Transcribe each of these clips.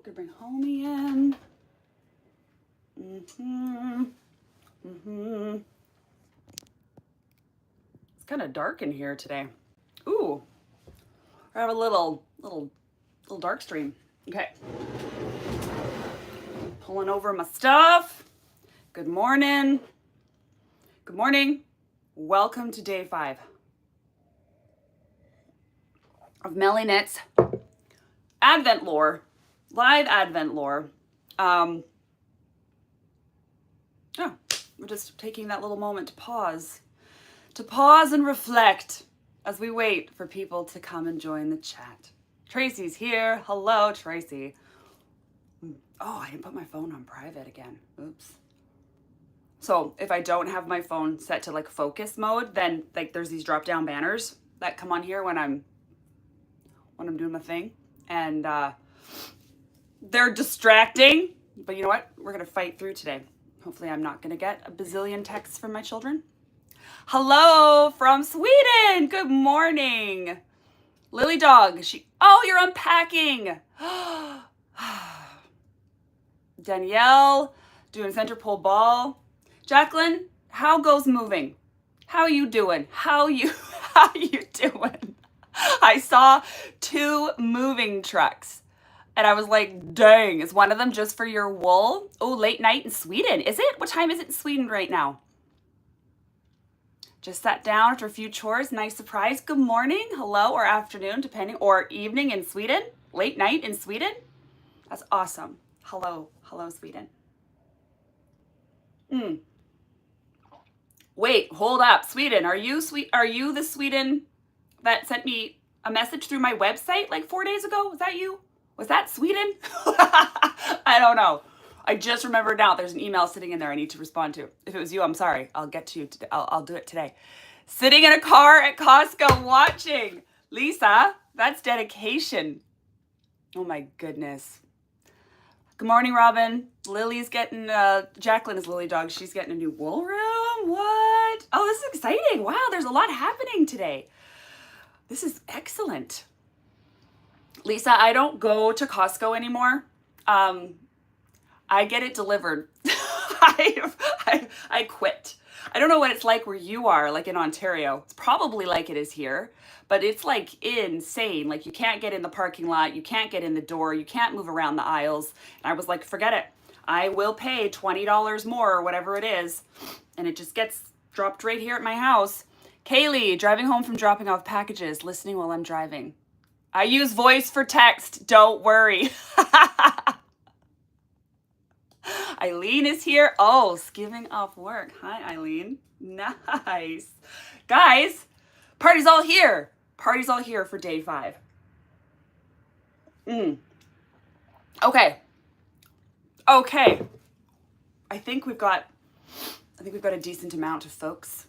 Gonna bring Homie in. It's kind of dark in here today. Ooh, I have a little dark stream. Okay. Pulling over my stuff. Good morning. Good morning. Welcome to day 5 of MellyKnits Advent lore, live Advent lore. Yeah, we're just taking that little moment to pause and reflect as we wait for people to come and join the chat. Tracy's here. Hello, Tracy. Oh, I didn't put my phone on private again. Oops. So if I don't have my phone set to like focus mode, then like there's these drop down banners that come on here when I'm doing my thing, and they're distracting. But you know what? We're gonna fight through today. Hopefully I'm not gonna get a bazillion texts from my children. Hello from Sweden. Good morning. Lily Dog. Oh, you're unpacking. Danielle doing center pole ball. Jacqueline, how goes moving? How you doing? How you doing? I saw 2 moving trucks and I was like, dang, is one of them just for your wool? Oh, late night in Sweden. Is it? What time is it in Sweden right now? Just sat down after a few chores. Nice surprise. Good morning, hello, or afternoon, depending, or evening in Sweden. Late night in Sweden. That's awesome. Hello, Sweden. Wait, hold up, Sweden. Are you the Sweden that sent me a message through my website like 4 days ago? Was that you? Was that Sweden? I don't know. I just remembered now there's an email sitting in there I need to respond to. If it was you, I'm sorry. I'll get to you today. I'll do it today. Sitting in a car at Costco watching. Lisa, that's dedication. Oh my goodness. Good morning, Robin. Lily's getting, Jacqueline is Lily Dog. She's getting a new wool room. What? Oh, this is exciting. Wow, there's a lot happening today. This is excellent. Lisa, I don't go to Costco anymore. I get it delivered. I quit. I don't know what it's like where you are, like in Ontario. It's probably like it is here, but it's like insane. Like you can't get in the parking lot, you can't get in the door, you can't move around the aisles. And I was like, forget it. I will pay $20 more or whatever it is. And it just gets dropped right here at my house. Kaylee, driving home from dropping off packages, listening while I'm driving. I use voice for text, don't worry. Eileen is here. Oh, skiving off work. Hi, Eileen. Nice. Guys, party's all here. Party's all here for day 5. Okay. I think we've got a decent amount of folks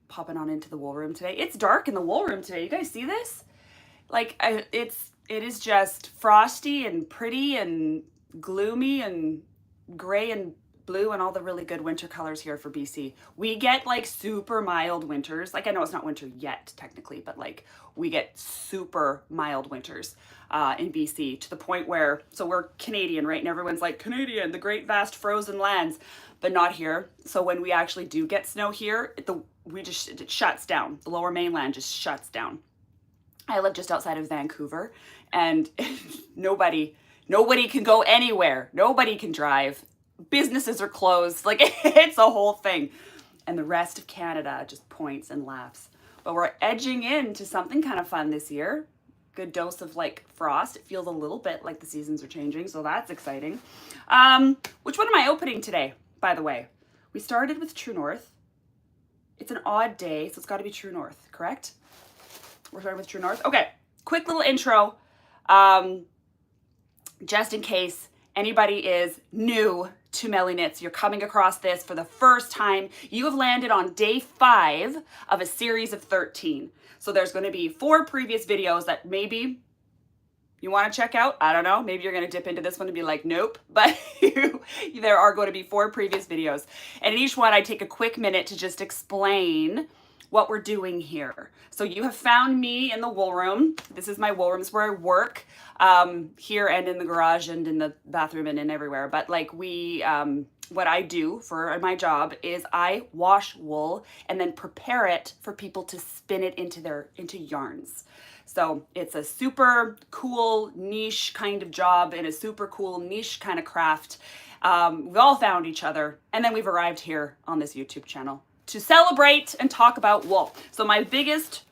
popping on into the wool room today. It's dark in the wool room today. You guys see this? Like it is just frosty and pretty and gloomy and gray and blue and all the really good winter colors here for BC. We get like super mild winters. Like I know it's not winter yet technically, but like we get super mild winters in BC to the point where, so we're Canadian, right? And everyone's like, Canadian, the great vast frozen lands, but not here. So when we actually do get snow here, it shuts down. The lower mainland just shuts down. I live just outside of Vancouver and nobody can go anywhere. Nobody can drive. Businesses are closed. Like it's a whole thing. And the rest of Canada just points and laughs. But we're edging into something kind of fun this year. Good dose of like frost. It feels a little bit like the seasons are changing. So that's exciting. Which one am I opening today, by the way? We started with True North. It's an odd day, so it's got to be True North, correct? We're starting with True North. Okay, quick little intro. Just in case anybody is new to MellyKnits, you're coming across this for the first time, you have landed on day 5 of a series of 13. So there's going to be 4 previous videos that maybe you want to check out. I don't know. Maybe you're going to dip into this one and be like, nope. But there are going to be 4 previous videos. And in each one, I take a quick minute to just explain what we're doing here. So you have found me in the wool room. This is my wool room. This is where I work, here and in the garage and in the bathroom and in everywhere. But like what I do for my job is I wash wool and then prepare it for people to spin it into yarns. So it's a super cool niche kind of job and a super cool niche kind of craft. We've all found each other, and then we've arrived here on this YouTube channel to celebrate and talk about wool. So my biggest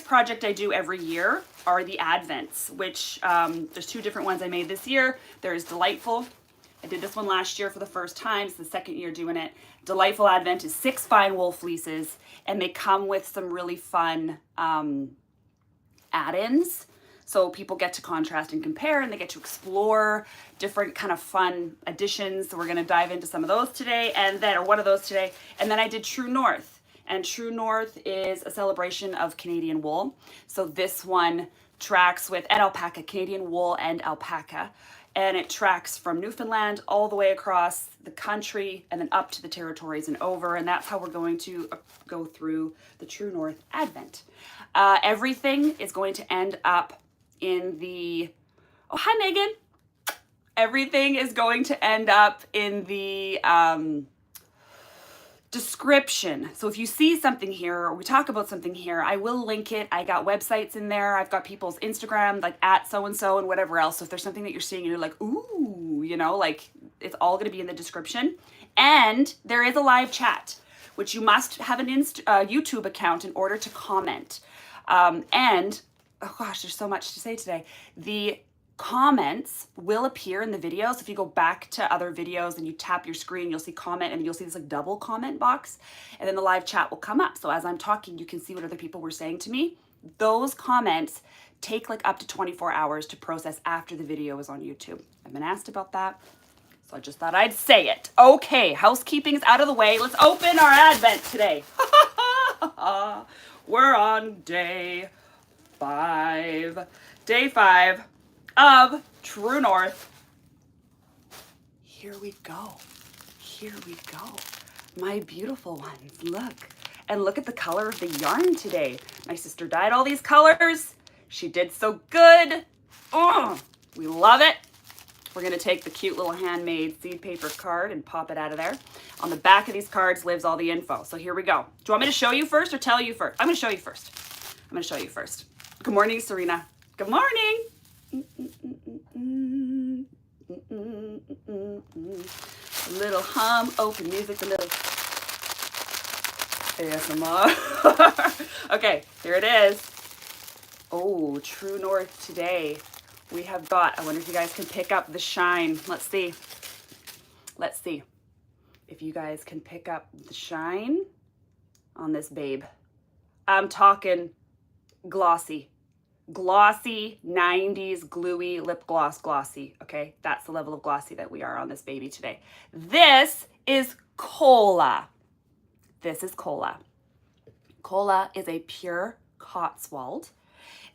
project I do every year are the Advents, which there's two different ones I made this year. There's Delightful. I did this one last year for the first time. It's the second year doing it. Delightful Advent is 6 fine wool fleeces, and they come with some really fun add-ins. So people get to contrast and compare, and they get to explore different kind of fun additions. So we're going to dive into some of those today, or one of those today. And then I did True North. And True North is a celebration of Canadian wool. So this one tracks with alpaca, Canadian wool and alpaca. And it tracks from Newfoundland all the way across the country and then up to the territories and over. And that's how we're going to go through the True North Advent. Everything is going to end up in the, oh, hi Megan. Everything is going to end up in the description. So if you see something here or we talk about something here, I will link it. I got websites in there. I've got people's Instagram, like at so-and-so and whatever else. So if there's something that you're seeing and you're like, ooh, you know, like it's all going to be in the description. And there is a live chat, which you must have an YouTube account in order to comment. And oh gosh, there's so much to say today. The comments will appear in the video. So if you go back to other videos and you tap your screen, you'll see comment and you'll see this like double comment box, and then the live chat will come up. So as I'm talking, you can see what other people were saying to me. Those comments take like up to 24 hours to process after the video is on YouTube. I've been asked about that, so I just thought I'd say it. Okay, housekeeping is out of the way. Let's open our Advent today. We're on day 5 of True North. Here we go. Here we go. My beautiful ones, look. And look at the color of the yarn today. My sister dyed all these colors. She did so good. Oh, we love it. We're gonna take the cute little handmade seed paper card and pop it out of there. On the back of these cards lives all the info. So here we go. Do you want me to show you first or tell you first? I'm gonna show you first. I'm gonna show you first. Good morning, Serena. Good morning. A little hum, open music, a little ASMR. Okay, here it is. Oh, True North today. We have got, I wonder if you guys can pick up the shine. Let's see. Let's see if you guys can pick up the shine on this babe. I'm talking glossy. Glossy, 90s, gluey, lip gloss glossy, okay? That's the level of glossy that we are on this baby today. This is Cola. This is Cola. Cola is a pure Cotswold,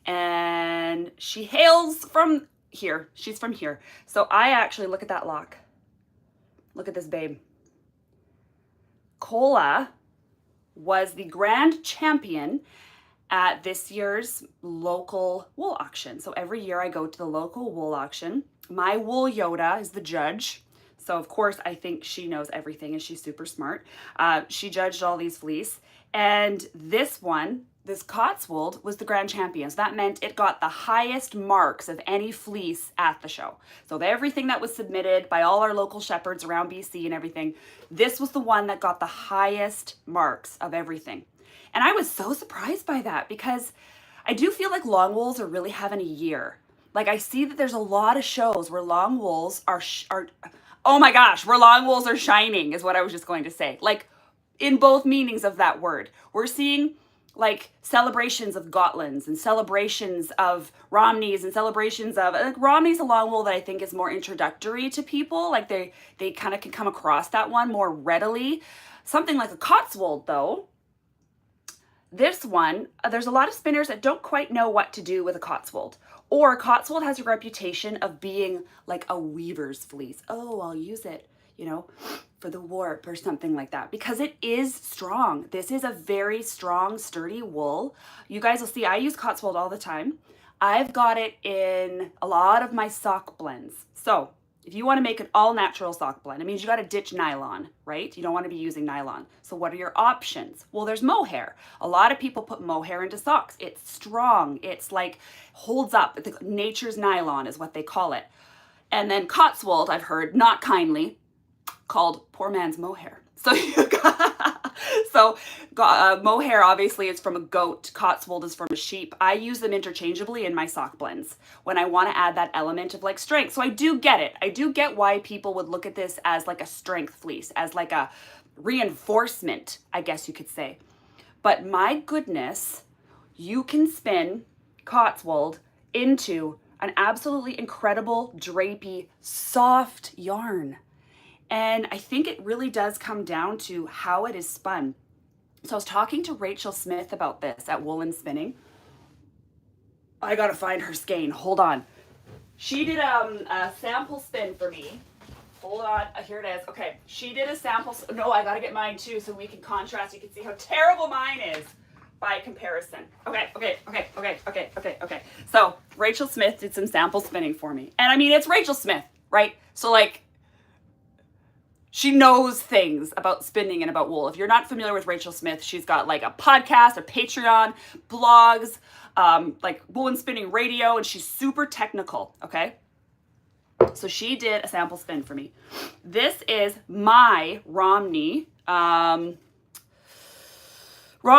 and she hails from here. She's from here. So I actually, look at that lock. Look at this babe. Cola was the grand champion at this year's local wool auction. So every year I go to the local wool auction. My wool Yoda is the judge. So of course I think she knows everything and she's super smart. She judged all these fleece, and this one, this Cotswold, was the grand champion. So that meant it got the highest marks of any fleece at the show. So everything that was submitted by all our local shepherds around BC and everything, this was the one that got the highest marks of everything. And I was so surprised by that, because I do feel like long wools are really having a year. Like I see that there's a lot of shows where long wools are oh my gosh, where long wools are shining is what I was just going to say. Like in both meanings of that word. We're seeing like celebrations of Gotlands and celebrations of Romneys and celebrations of, like Romney's a long wool that I think is more introductory to people. Like they kind of can come across that one more readily. Something like a Cotswold though, this one, there's a lot of spinners that don't quite know what to do with a Cotswold. Or Cotswold has a reputation of being like a weaver's fleece. Oh, I'll use it. you know, for the warp or something like that, because it is strong. This is a very strong, sturdy wool. You guys will see I use Cotswold all the time. I've got it in a lot of my sock blends. So if you want to make an all natural sock blend, it means you got to ditch nylon, right? You don't want to be using nylon. So what are your options? Well, there's mohair. A lot of people put mohair into socks. It's strong. It's like holds up. Nature's nylon is what they call it. And then Cotswold, I've heard, not kindly, called poor man's mohair. So mohair obviously is from a goat. Cotswold is from a sheep. I use them interchangeably in my sock blends when I want to add that element of like strength. So I do get it. I do get why people would look at this as like a strength fleece, as like a reinforcement, I guess you could say. But my goodness, you can spin Cotswold into an absolutely incredible, drapey, soft yarn. And I think it really does come down to how it is spun. So I was talking to Rachel Smith about this at Woolen Spinning. I gotta find her skein. Hold on. She did a sample spin for me. Hold on. Here it is. Okay. She did a sample. No, I gotta get mine too so we can contrast. You can see how terrible mine is by comparison. Okay. So Rachel Smith did some sample spinning for me. And I mean, it's Rachel Smith, right? So like, she knows things about spinning and about wool. If you're not familiar with Rachel Smith, she's got like a podcast, a Patreon, blogs, like Woolen Spinning Radio, and she's super technical, okay? So she did a sample spin for me. This is my Romney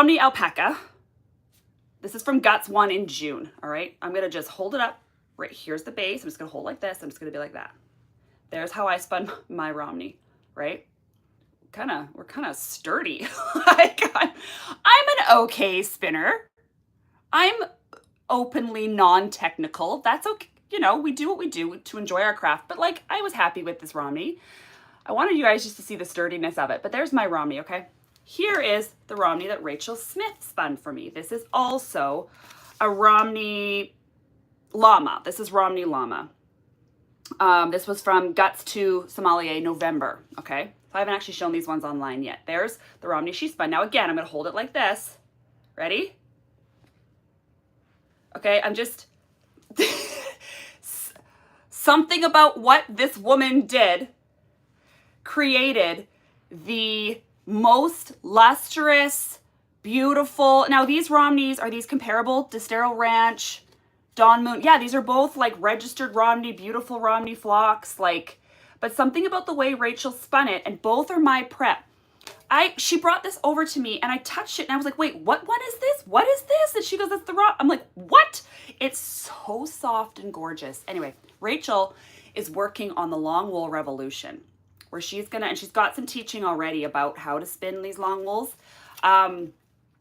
alpaca. This is from Guts 1 in June, all right? I'm gonna just hold it up. Right, here's the base. I'm just gonna hold like this. I'm just gonna be like that. There's how I spun my Romney. Right? We're kind of sturdy. Like I'm an okay spinner. I'm openly non-technical. That's okay. You know, we do what we do to enjoy our craft. But like, I was happy with this Romney. I wanted you guys just to see the sturdiness of it. But there's my Romney, okay? Here is the Romney that Rachel Smith spun for me. This is also a Romney Llama. This is Romney Llama. This was from Guts to Sommelier November, okay? So I haven't actually shown these ones online yet. There's the Romney she spun. Now again, I'm going to hold it like this. Ready? Okay, I'm just... Something about what this woman did created the most lustrous, beautiful... Now these Romneys, are these comparable to Sterile Ranch, Dawn Moon? Yeah, these are both like registered Romney, beautiful Romney flocks, like, but something about the way Rachel spun it, and both are my prep. She brought this over to me and I touched it and I was like, wait, what is this? What is this? And she goes, that's the raw. I'm like, what? It's so soft and gorgeous. Anyway, Rachel is working on the long wool revolution where she's got some teaching already about how to spin these long wools.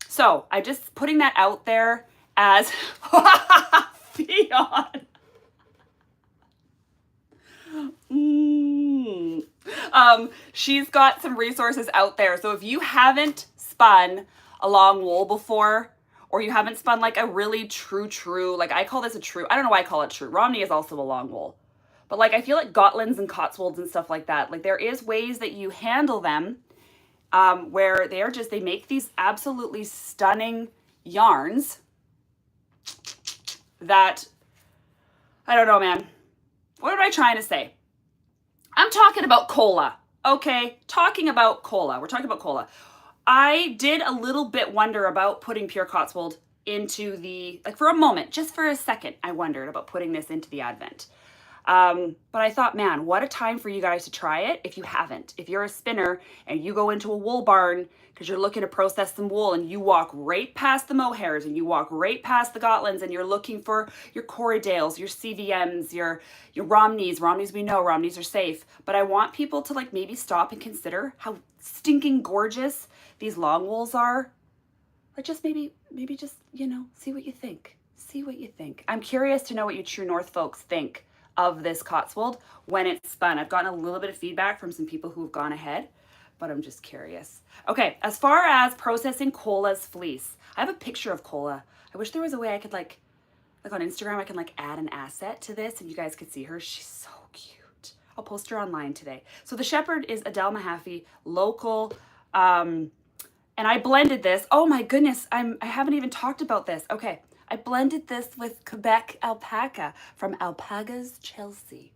So I just putting that out there as Theon. She's got some resources out there. So if you haven't spun a long wool before, or you haven't spun like a really true, like I call this a true, I don't know why I call it true. Romney is also a long wool. But like, I feel like Gotlands and Cotswolds and stuff like that, like there is ways that you handle them where they make these absolutely stunning yarns that, I don't know, man. What am I trying to say? I'm talking about cola, okay? Talking about cola. We're talking about cola. I did a little bit wonder about putting pure Cotswold into the, like for a moment, just for a second, I wondered about putting this into the Advent. But I thought, man, what a time for you guys to try it if you haven't. If you're a spinner and you go into a wool barn because you're looking to process some wool and you walk right past the mohairs and you walk right past the Gotlands and you're looking for your Corriedales, your CVMs, your Romneys. Romneys, we know Romneys are safe. But I want people to like maybe stop and consider how stinking gorgeous these long wools are. Like just maybe just, you know, see what you think. See what you think. I'm curious to know what you True North folks think of this Cotswold when it's spun. I've gotten a little bit of feedback from some people who have gone ahead, but I'm just curious. Okay, as far as processing Cola's fleece, I have a picture of Cola. I wish there was a way I could like on Instagram, I can like add an asset to this and you guys could see her. She's so cute. I'll post her online today. So the shepherd is Adele Mahaffey, local. And I blended this. Oh my goodness, I haven't even talked about this. Okay, I blended this with Quebec alpaca from Alpaca's Chelsea.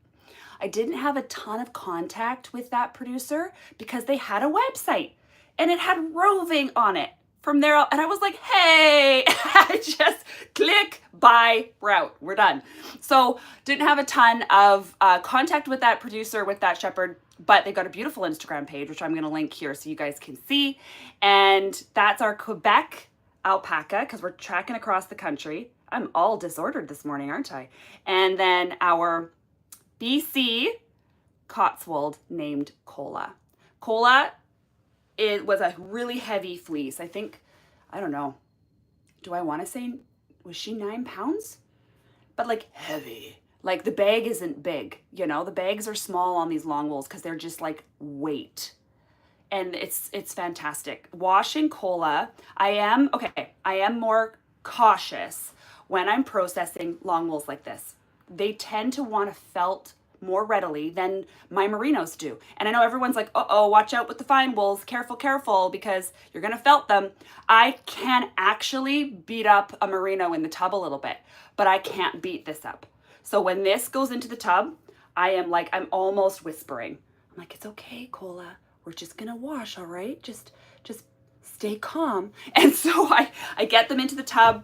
I didn't have a ton of contact with that producer because they had a website and it had roving on it from there. And I was like, hey, I just click buy route. We're done. So didn't have a ton of contact with that producer, with that shepherd, but they got a beautiful Instagram page, which I'm going to link here so you guys can see. And that's our Quebec alpaca because we're tracking across the country. I'm all disordered this morning, aren't I? And then our BC Cotswold named Cola. Cola, it was a really heavy fleece. I think, I don't know, do I want to say, was she 9 pounds? But like heavy. Like the bag isn't big, you know, the bags are small on these long wools because they're just like weight. And it's fantastic. Washing Cola, I am more cautious when I'm processing long wools like this. They tend to want to felt more readily than my merinos do. And I know everyone's like, uh-oh, watch out with the fine wools, careful, because you're gonna felt them. I can actually beat up a merino in the tub a little bit, but I can't beat this up. So when this goes into the tub, I'm almost whispering. I'm like, it's okay, Cola. We're just gonna wash, all right? Just stay calm. And so I get them into the tub.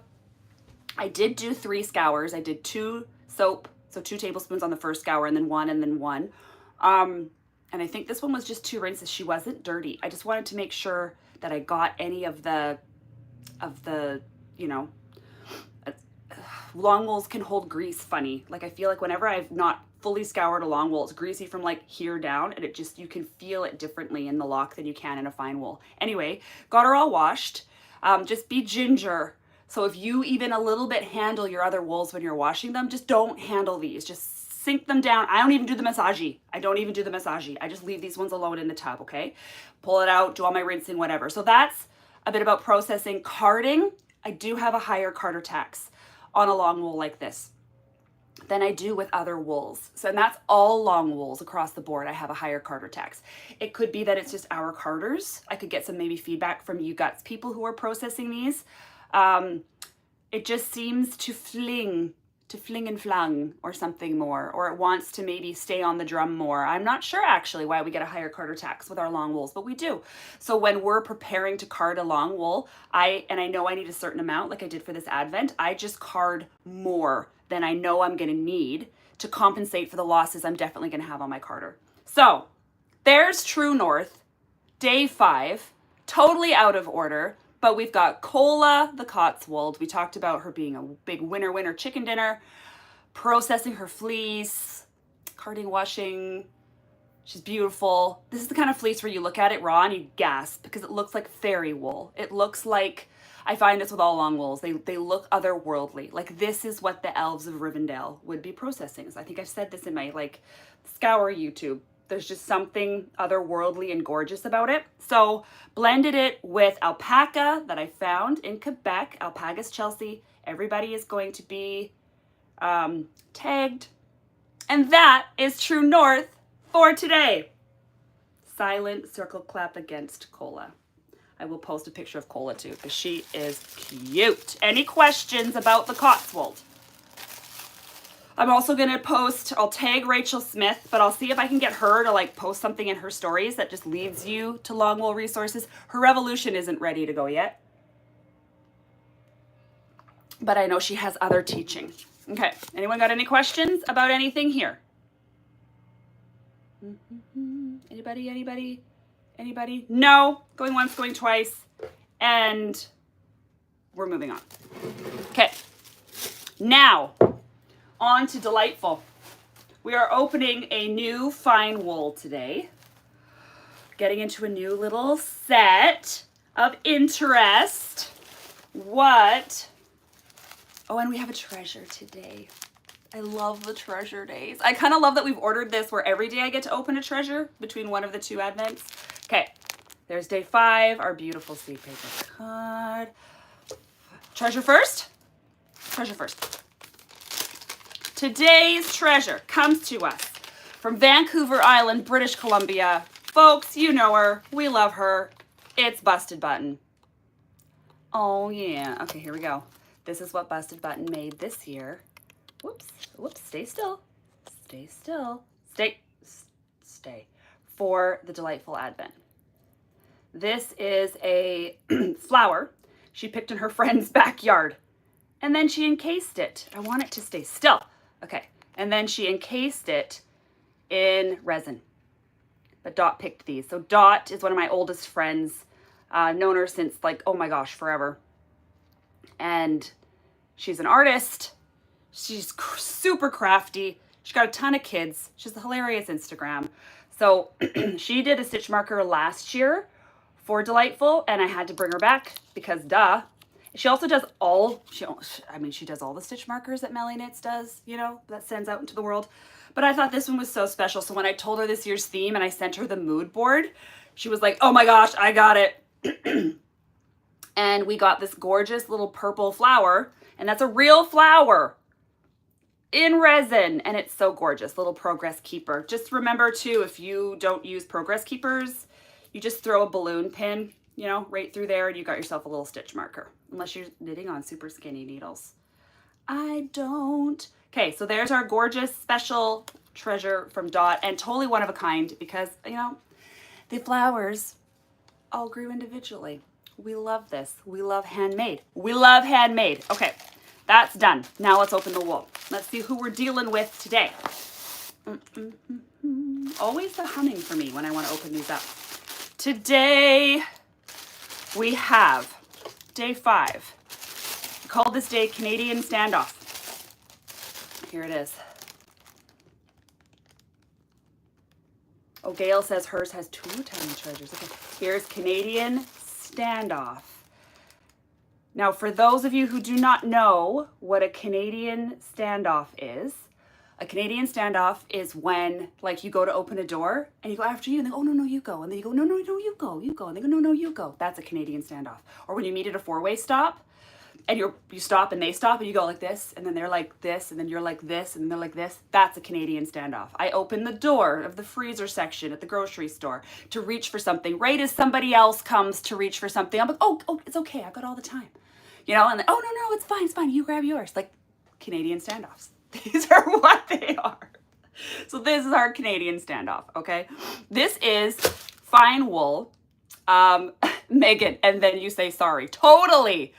I did do 3 scours. I did 2 soap, so 2 tablespoons on the first scour and then 1 and then 1. And I think this one was just 2 rinses. She wasn't dirty. I just wanted to make sure that I got any of the, you know, long wools can hold grease funny. Like I feel like whenever I've not fully scoured a long wool, it's greasy from like here down, and you can feel it differently in the lock than you can in a fine wool. Anyway, got her all washed. Just be ginger. So if you even a little bit handle your other wools when you're washing them, just don't handle these. Just sink them down. I don't even do the massagey. I just leave these ones alone in the tub, okay? Pull it out, do all my rinsing, whatever. So that's a bit about processing. Carding, I do have a higher carder tax on a long wool like this than I do with other wools. So, and that's all long wools across the board. I have a higher carder tax. It could be that it's just our carders. I could get some maybe feedback from you guts people who are processing these. It just seems to fling and flung or something more, or it wants to maybe stay on the drum more. I'm not sure actually why we get a higher carder tax with our long wools, but we do. So when we're preparing to card a long wool, I know I need a certain amount like I did for this Advent, I just card more than I know I'm gonna need to compensate for the losses I'm definitely gonna have on my carder. So there's True North, day 5, totally out of order. But we've got Cola, the Cotswold. We talked about her being a big winner chicken dinner, processing her fleece, carding, washing. She's beautiful. This is the kind of fleece where you look at it raw and you gasp because it looks like fairy wool. It looks like, I find this with all long wools, they look otherworldly. Like this is what the elves of Rivendell would be processing. So I think I've said this in my like scour YouTube. There's just something otherworldly and gorgeous about it. So blended it with alpaca that I found in Quebec, Alpaca's Chelsea. Everybody is going to be tagged. And that is True North for today. Silent circle clap against Cola. I will post a picture of Cola too because she is cute. Any questions about the Cotswold? I'm also going to post, I'll tag Rachel Smith, but I'll see if I can get her to like post something in her stories that just leads you to long wool resources. Her revolution isn't ready to go yet, but I know she has other teaching. Okay, anyone got any questions about anything here? Anybody? No, going once, going twice, and we're moving on. Okay, now, on to Delightful. We are opening a new fine wool today. Getting into a new little set of interest. What? Oh, and we have a treasure today. I love the treasure days. I kind of love that we've ordered this where every day I get to open a treasure between one of the 2 Advents. Okay, there's day 5, our beautiful seed paper card. Treasure first? Treasure first. Today's treasure comes to us from Vancouver Island, British Columbia. Folks, you know her. We love her. It's Busted Button. Oh, yeah. Okay, here we go. This is what Busted Button made this year. Whoops. Whoops. Stay still. Stay still. Stay. For the Delightful Advent. This is a flower she picked in her friend's backyard. And then she encased it. I want it to stay still. Okay. And then she encased it in resin. But Dot picked these. So Dot is one of my oldest friends. Known her since, like, oh my gosh, forever. And she's an artist. She's super crafty. She's got a ton of kids. She's a hilarious Instagram. So she did a stitch marker last year for Delightful, and I had to bring her back because duh. She also does she does all the stitch markers that MellyKnits does, you know, that sends out into the world. But I thought this one was so special. So when I told her this year's theme and I sent her the mood board, she was like, oh my gosh, I got it. And we got this gorgeous little purple flower, and that's a real flower in resin, and it's so gorgeous. Little progress keeper. Just remember too, if you don't use progress keepers, you just throw a balloon pin, you know, right through there, and you got yourself a little stitch marker, unless you're knitting on super skinny needles. I don't. Okay, so there's our gorgeous special treasure from Dot, and totally one of a kind because, you know, the flowers all grew individually. We love this. We love handmade. We love handmade. Okay, that's done. Now let's open the wool. Let's see who we're dealing with today. Always the humming for me when I want to open these up. Today we have day 5. We called this day Canadian Standoff. Here it is. Oh, Gail says hers has 2 tiny treasures. Okay, here's Canadian Standoff. Now, for those of you who do not know what a Canadian standoff is, a Canadian standoff is when, like, you go to open a door and you go after you and they go, oh, no, you go. And then you go, no, you go. And they go, no, you go. That's a Canadian standoff. Or when you meet at a 4-way stop and you stop and they stop and you go like this and then they're like this and then you're like this and they're like this. That's a Canadian standoff. I open the door of the freezer section at the grocery store to reach for something right as somebody else comes to reach for something. I'm like, oh, it's okay. I've got all the time. You know, and then, oh, no, it's fine. You grab yours. Like Canadian standoffs. These are what they are. So this is our Canadian standoff, okay? This is fine wool, Megan, and then you say sorry. Totally.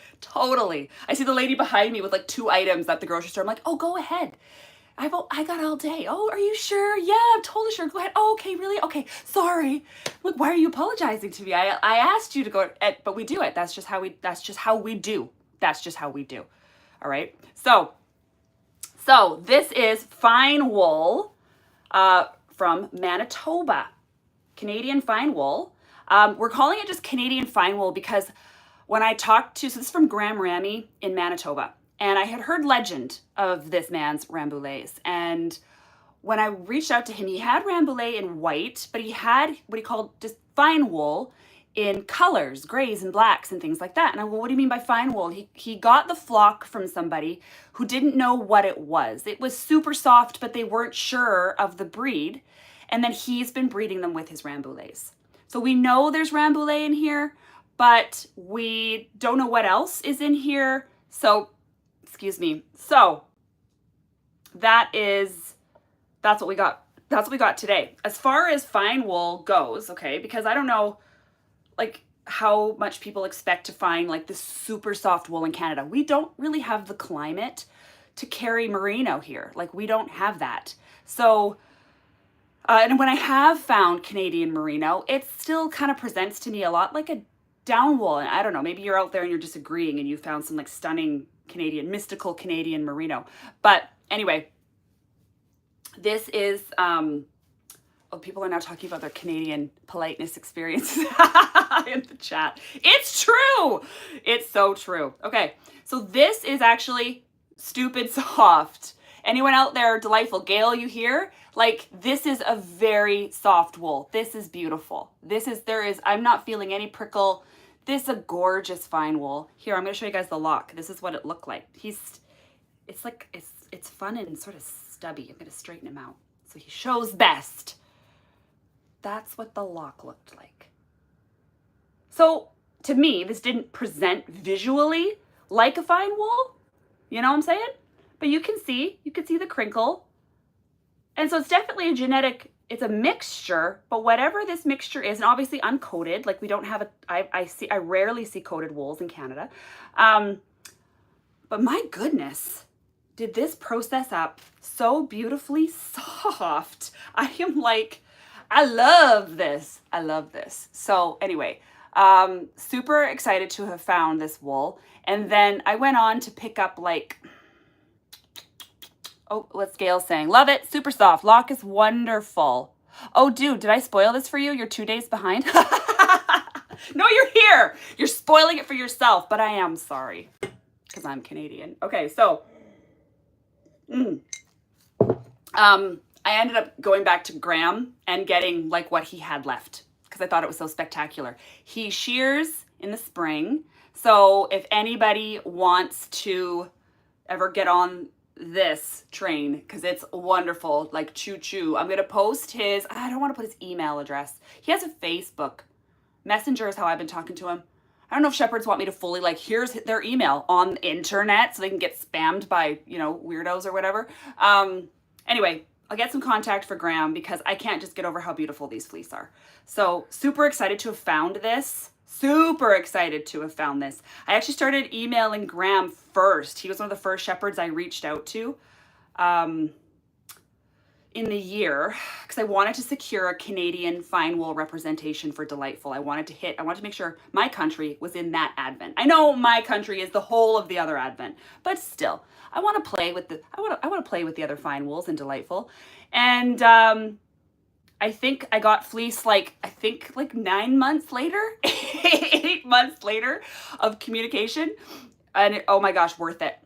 I see the lady behind me with like 2 items at the grocery store. I'm like, oh, go ahead. I got all day. Oh, are you sure? Yeah, I'm totally sure. Go ahead. Oh, okay, really? Okay, sorry. Look, why are you apologizing to me? I asked you to go, but we do it. That's just how we do. All right. So this is fine wool from Manitoba, Canadian fine wool. We're calling it just Canadian fine wool because when I talked to, so this is from Graham Ramey in Manitoba, and I had heard legend of this man's Rambouillets. And when I reached out to him, he had Rambouillet in white, but he had what he called just fine wool in colors, grays and blacks and things like that. And I, well, what do you mean by fine wool? He got the flock from somebody who didn't know what it was. It was super soft, but they weren't sure of the breed. And then he's been breeding them with his Rambouillets. So we know there's Rambouillet in here, but we don't know what else is in here. So, excuse me. So that's what we got. That's what we got today. As far as fine wool goes, okay, because I don't know like how much people expect to find like this super soft wool in Canada. We don't really have the climate to carry merino here. Like we don't have that. So, and when I have found Canadian merino, it still kind of presents to me a lot like a down wool. And I don't know, maybe you're out there and you're disagreeing and you found some like stunning Canadian, mystical Canadian merino. But anyway, this is, people are now talking about their Canadian politeness experiences in the chat. It's true. It's so true. Okay, so this is actually stupid soft. Anyone out there delightful? Gail, you here? Like, this is a very soft wool. This is beautiful. I'm not feeling any prickle. This is a gorgeous fine wool. Here, I'm going to show you guys the lock. This is what it looked like. It's fun and sort of stubby. I'm going to straighten him out. so he shows best. That's what the lock looked like. So to me, this didn't present visually like a fine wool. You know what I'm saying? But you can see the crinkle. And so it's definitely a genetic, it's a mixture, but whatever this mixture is, and obviously uncoated, like we don't have I rarely see coated wools in Canada. But my goodness, did this process up so beautifully soft. I am like, I love this. I love this. So anyway, super excited to have found this wool. And then I went on to pick up like, oh, what's Gail saying? Love it. Super soft. Lock is wonderful. Oh, dude, did I spoil this for you? You're 2 days behind. No, you're here. You're spoiling it for yourself, but I am sorry because I'm Canadian. Okay, so I ended up going back to Graham and getting like what he had left because I thought it was so spectacular. He shears in the spring. So if anybody wants to ever get on this train, because it's wonderful, like choo choo, I'm going to post his, I don't want to put his email address. He has a Facebook. Messenger is how I've been talking to him. I don't know if shepherds want me to fully like, here's their email on the internet so they can get spammed by, you know, weirdos or whatever. Anyway, I'll get some contact for Graham because I can't just get over how beautiful these fleece are. So super excited to have found this. Super excited to have found this. I actually started emailing Graham first. He was one of the first shepherds I reached out to in the year because I wanted to secure a Canadian fine wool representation for Delightful. I wanted to make sure my country was in that advent. I know my country is the whole of the other advent, but still, I want to play with the other fine wools in Delightful. And I think I got fleece like 9 months later, 8 months later of communication. And oh my gosh, worth it.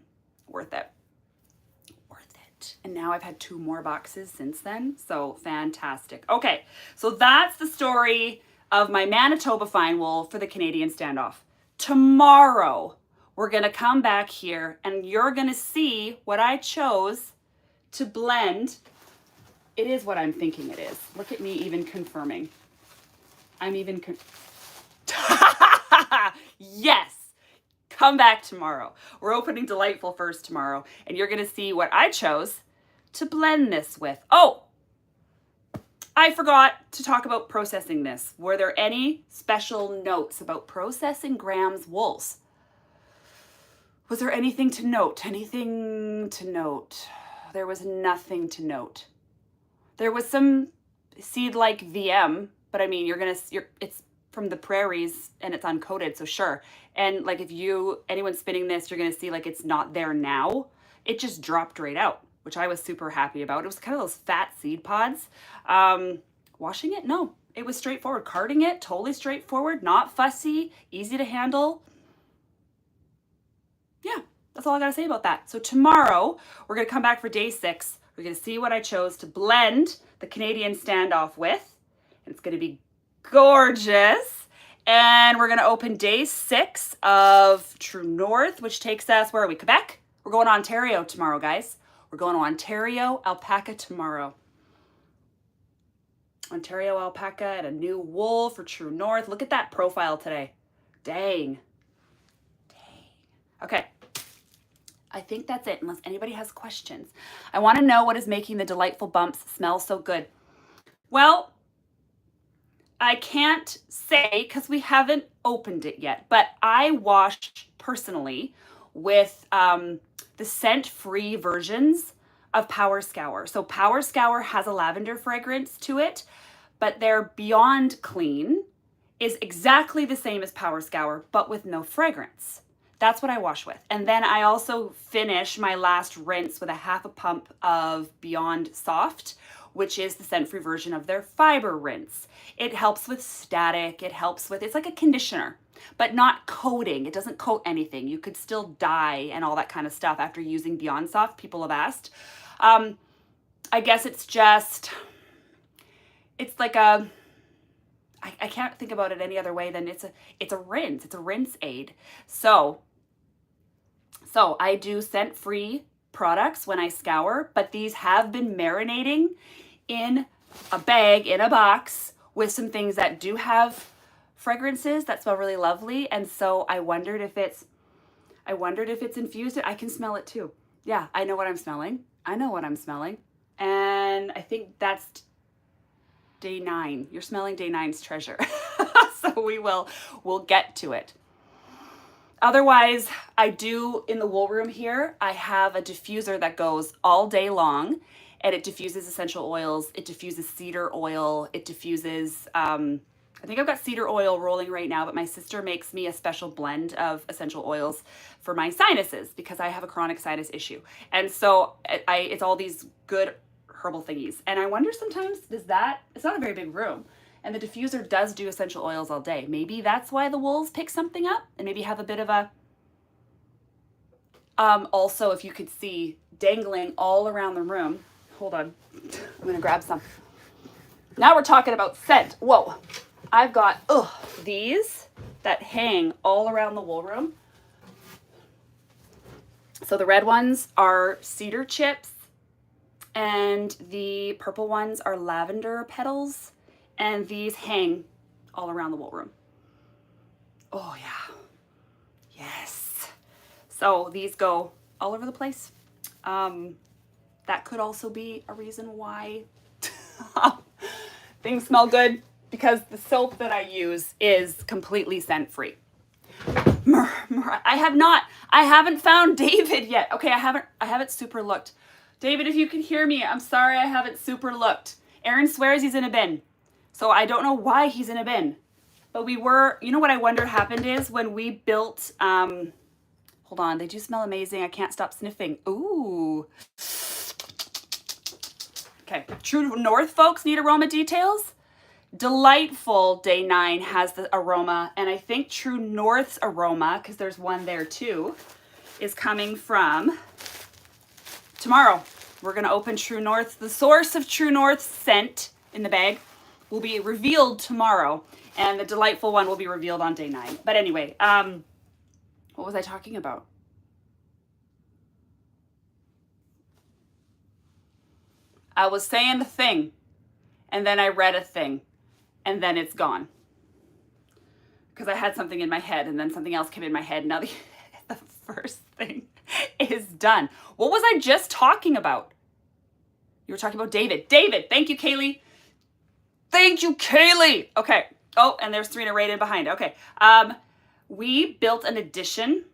And now I've had 2 more boxes since then. So fantastic. Okay, so that's the story of my Manitoba fine wool for the Canadian standoff. Tomorrow, we're gonna come back here and you're gonna see what I chose to blend. It is what I'm thinking it is. Look at me even confirming. Yes. Come back tomorrow. We're opening Delightful first tomorrow, and you're going to see what I chose to blend this with. Oh, I forgot to talk about processing this. Were there any special notes about processing Graham's wools? Was there anything to note? Anything to note? There was nothing to note. There was some seed-like VM, but I mean, it's from the prairies and it's uncoated, so sure. And like if anyone's spinning this, you're gonna see like it's not there now. It just dropped right out, which I was super happy about. It was kind of those fat seed pods. Washing it, no, it was straightforward. Carding it, totally straightforward, not fussy, easy to handle. Yeah, that's all I gotta say about that. So tomorrow, we're gonna come back for day 6. We're gonna see what I chose to blend the Canadian standoff with. And it's gonna be gorgeous. And we're gonna open day 6 of True North, which takes us, where are we, Quebec? We're going to Ontario tomorrow, guys. We're going to Ontario alpaca tomorrow. Ontario alpaca and a new wool for True North. Look at that profile today. Dang. Okay. I think that's it, unless anybody has questions. I want to know what is making the Delightful bumps smell so good. Well, I can't say because we haven't opened it yet, but I wash personally with the scent-free versions of Power Scour. So Power Scour has a lavender fragrance to it, but their Beyond Clean is exactly the same as Power Scour, but with no fragrance. That's what I wash with. And then I also finish my last rinse with a half a pump of Beyond Soft, which is the scent-free version of their fiber rinse. It helps with static. It's like a conditioner, but not coating. It doesn't coat anything. You could still dye and all that kind of stuff after using Beyond Soft, people have asked. I guess it's like I can't think about it any other way than it's a rinse. It's a rinse aid. So I do scent-free products when I scour, but these have been marinating in a bag, in a box, with some things that do have fragrances that smell really lovely. And so I wondered if it's infused. I can smell it too. Yeah, I know what I'm smelling. I know what I'm smelling. And I think that's day 9. You're smelling day 9's treasure. So we'll get to it. Otherwise, I do, in the wool room here, I have a diffuser that goes all day long, and it diffuses essential oils. It diffuses cedar oil. It diffuses, I think I've got cedar oil rolling right now, but my sister makes me a special blend of essential oils for my sinuses because I have a chronic sinus issue. And so it's all these good herbal thingies. And I wonder sometimes, it's not a very big room. And the diffuser does do essential oils all day. Maybe that's why the wolves pick something up and maybe have a bit of a, also, if you could see dangling all around the room. Hold on, I'm gonna grab some. Now we're talking about scent. Whoa, I've got these that hang all around the wool room. So the red ones are cedar chips and the purple ones are lavender petals. And these hang all around the wool room. Oh yeah, yes. So these go all over the place. That could also be a reason why things smell good, because the soap that I use is completely scent free. I haven't found David yet. Okay, I haven't super looked. David, if you can hear me, I'm sorry I haven't super looked. Aaron swears he's in a bin. So I don't know why he's in a bin, but you know what I wonder happened is when we built, hold on, they do smell amazing. I can't stop sniffing. Ooh. Okay, True North folks need aroma details. Delightful Day 9 has the aroma, and I think True North's aroma, because there's one there too, is coming from tomorrow. We're gonna open True North. The source of True North's scent in the bag will be revealed tomorrow, and the delightful one will be revealed on Day 9. But anyway, what was I talking about? I was saying the thing, and then I read a thing, and then it's gone. Because I had something in my head, and then something else came in my head. Now the first thing is done. What was I just talking about? You were talking about David. David, thank you, Kaylee. Thank you, Kaylee. Okay. Oh, and there's Serena right in behind. Okay. We built an addition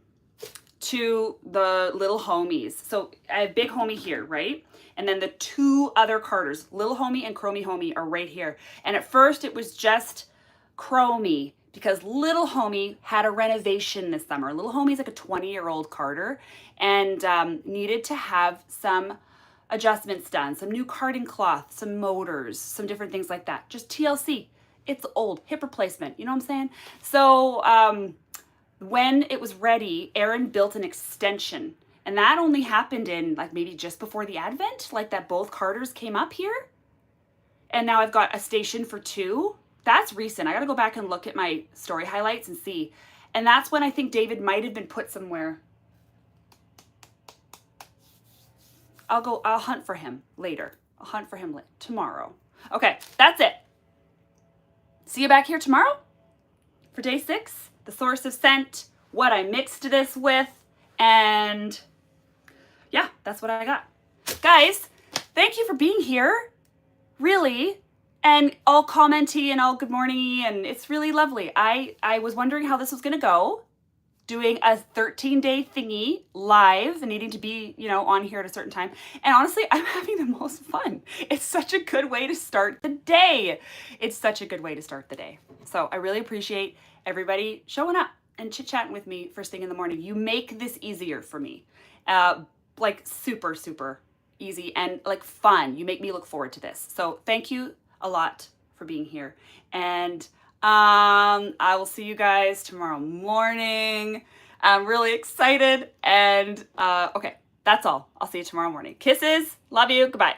to the little homies. So I have big homie here, right? And then the 2 other Carters, little homie and Chromie homie, are right here. And at first it was just Chromie because little homie had a renovation this summer. Little homie's like a 20-year-old Carter and needed to have some adjustments done, some new carding cloth, some motors, some different things like that. Just TLC. It's old, hip replacement. You know what I'm saying? So when it was ready, Aaron built an extension, and that only happened in like maybe just before the Advent, like that both Carters came up here. And now I've got a station for 2. That's recent. I got to go back and look at my story highlights and see. And that's when I think David might have been put somewhere. I'll hunt for him later. I'll hunt for him tomorrow. Okay, that's it. See you back here tomorrow for Day 6, the source of scent, what I mixed this with, and yeah, that's what I got. Guys, thank you for being here, really, and all commenty and all good morning-y, and it's really lovely. I was wondering how this was gonna go, doing a 13-day thingy live and needing to be, on here at a certain time. And honestly, I'm having the most fun. It's such a good way to start the day. It's such a good way to start the day. So I really appreciate everybody showing up and chit-chatting with me first thing in the morning. You make this easier for me. Like super, super easy and like fun. You make me look forward to this. So thank you a lot for being here. And I will see you guys tomorrow morning. I'm really excited. And okay, that's all. I'll see you tomorrow morning. Kisses. Love you. Goodbye.